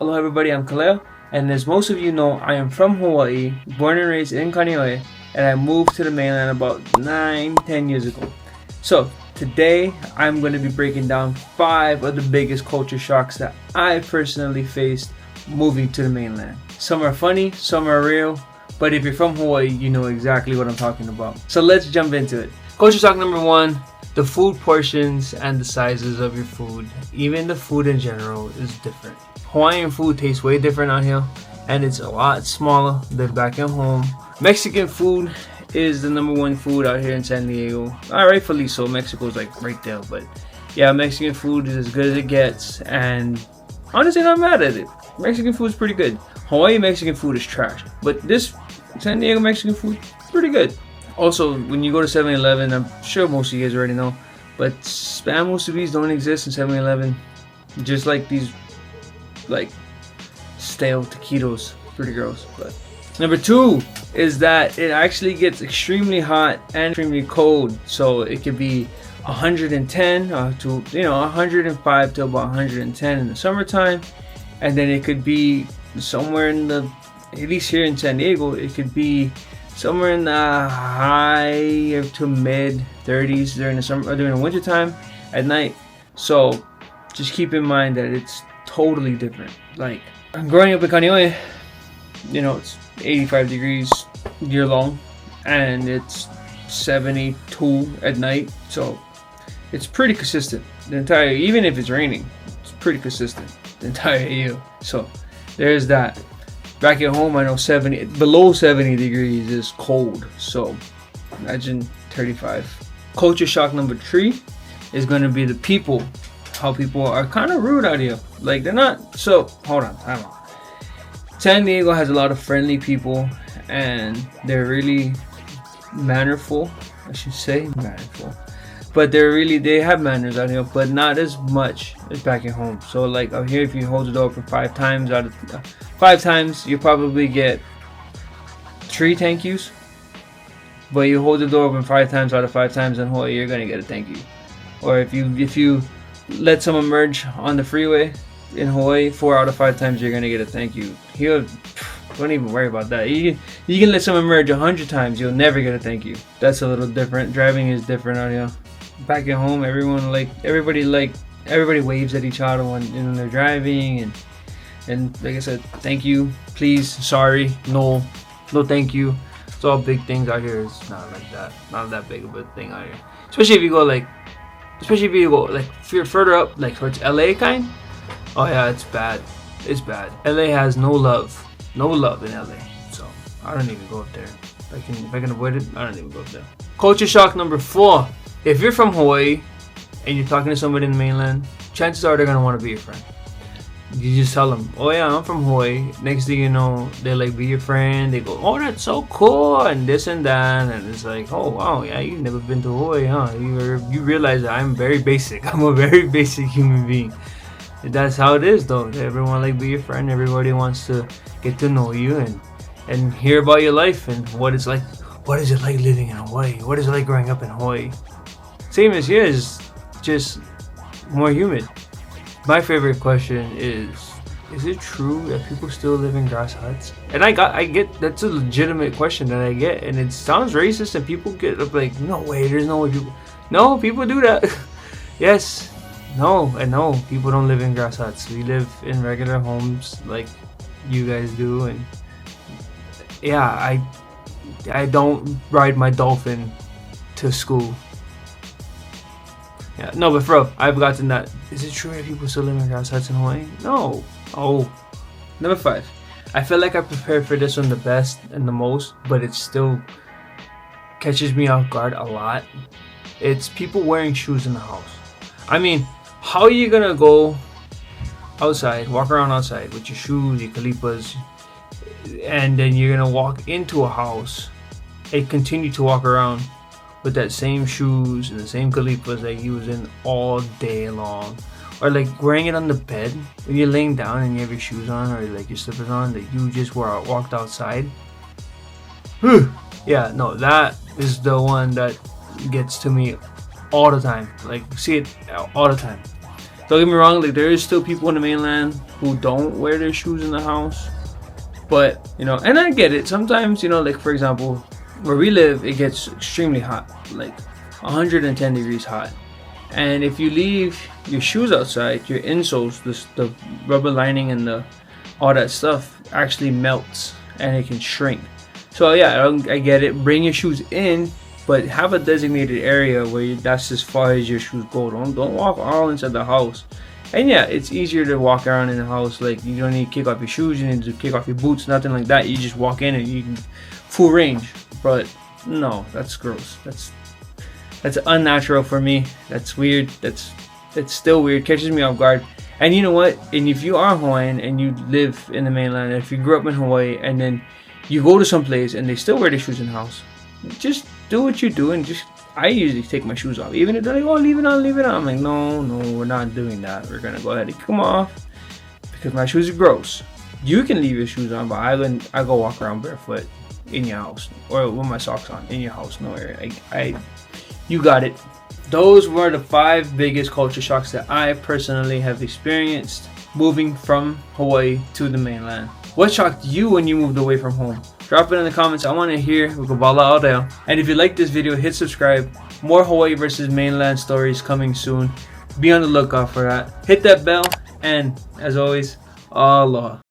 Hello everybody, I'm Kaleo, and as most of you know, I am from Hawaii, born and raised in Kaneohe, and I moved to the mainland about 9-10 years ago. So today I'm going to be breaking down 5 of the biggest culture shocks that I personally faced moving to the mainland. Some are funny, some are real, but if you're from Hawaii, you know exactly what I'm talking about. So let's jump into it. Culture shock number 1, the food portions and the sizes of your food. Even the food in general is different. Hawaiian food tastes way different out here, and it's a lot smaller than back at home. Mexican food is the number 1 food out here in San Diego. Rightfully so, Mexico's like right there, but yeah, Mexican food is as good as it gets, and honestly not mad at it. Mexican food is pretty good. Hawaii Mexican food is trash, but this San Diego Mexican food is pretty good. Also, when you go to 7-Eleven, I'm sure most of you guys already know, but Spam musubis don't exist in 7-Eleven, just like these like stale taquitos. Pretty gross. But number 2 is that it actually gets extremely hot and extremely cold. So it could be 110 to 105 to about 110 in the summertime, and then it could be somewhere in the, at least here in San Diego, it could be somewhere in the high to mid 30s during the summer or during the winter time at night. So just keep in mind that it's totally different. Like, growing up in Kaneohe, it's 85 degrees year long, and it's 72 at night, so it's pretty consistent the entire, even if it's raining, it's pretty consistent the entire year. So there's that. Back at home, I know below 70 degrees is cold, so imagine 35. Culture shock number 3 is going to be the people. How people are kind of rude out here. Like, they're not. So hold on, time out. San Diego has a lot of friendly people, and they're really mannerful. I should say mannerful, but they have manners out here, but not as much as back at home. So like out here, if you hold the door open 5 times out of 5 times, you probably get 3 thank yous. But you hold the door open 5 times out of 5 times in Hawaii, you're gonna get a thank you. Or if you let someone merge on the freeway in Hawaii, 4 out of 5 times you're gonna get a thank you. Here, don't even worry about that. You can let someone merge 100 times, you'll never get a thank you. That's a little different. Driving is different out here. Back at home, everybody waves at each other when they're driving, and like I said, thank you, please, sorry, no thank you. It's all big things out here. It's not like that. Not that big of a thing out here. Especially if you go if you're further up, like towards LA kind. Oh yeah, it's bad. It's bad. LA has no love in LA. So I don't even go up there. If I can avoid it, I don't even go up there. Culture shock number 4. If you're from Hawaii and you're talking to somebody in the mainland, chances are they're gonna want to be your friend. You just tell them, oh yeah, I'm from Hawaii. Next thing you know, they like be your friend. They go, oh, that's so cool, and this and that, and it's like, oh wow, yeah, you've never been to Hawaii, huh? You realize that I'm very basic. I'm a very basic human being. That's how it is, though. Everyone like be your friend. Everybody wants to get to know you and hear about your life and what it's like. What is it like living in Hawaii? What is it like growing up in Hawaii? Same as here, is just more humid. My favorite question is it true that people still live in grass huts? And I get, that's a legitimate question that I get, and it sounds racist, and people get up like, no way, there's no way people do that. Yes, no, and no, people don't live in grass huts. We live in regular homes like you guys do, and yeah, I don't ride my dolphin to school. Yeah, no, but for real, I've gotten that. Is it true that people still live in grass huts in Hawaii? No. Oh. Number 5. I feel like I prepared for this one the best and the most, but it still catches me off guard a lot. It's people wearing shoes in the house. I mean, how are you gonna go outside, walk around outside with your shoes, your kalipas, and then you're gonna walk into a house and continue to walk around with that same shoes and the same kalipas that you was in all day long? Or like wearing it on the bed when you're laying down and you have your shoes on, or like your slippers on that you just walked outside. Yeah, no, that is the one that gets to me all the time. Like, see it all the time. Don't get me wrong, like there is still people in the mainland who don't wear their shoes in the house. But, you know, and I get it. Sometimes, you know, like for example, where we live, it gets extremely hot, like 110 degrees hot. And if you leave your shoes outside, your insoles, the rubber lining and all that stuff actually melts and it can shrink. So yeah, I get it. Bring your shoes in, but have a designated area where that's as far as your shoes go. Don't walk all inside the house. And yeah, it's easier to walk around in the house. Like you don't need to kick off your shoes, you need to kick off your boots, nothing like that. You just walk in and you can full range. But no, that's gross. That's unnatural for me. That's weird. That's still weird. Catches me off guard. And you know what? And if you are Hawaiian and you live in the mainland, if you grew up in Hawaii and then you go to some place and they still wear their shoes in the house, just do what you do and just. I usually take my shoes off, even if they're like, "Oh, leave it on, leave it on." I'm like, no, we're not doing that. We're gonna go ahead and kick them off because my shoes are gross. You can leave your shoes on, but I go walk around barefoot in your house or with my socks on in your house. No area. You got it. Those were the 5 biggest culture shocks that I personally have experienced moving from Hawaii to the mainland. What shocked you when you moved away from home? Drop it in the comments. I want to hear. And if you like this video, hit subscribe. More Hawaii versus mainland stories coming soon. Be on the lookout for that. Hit that bell. And as always, aloha.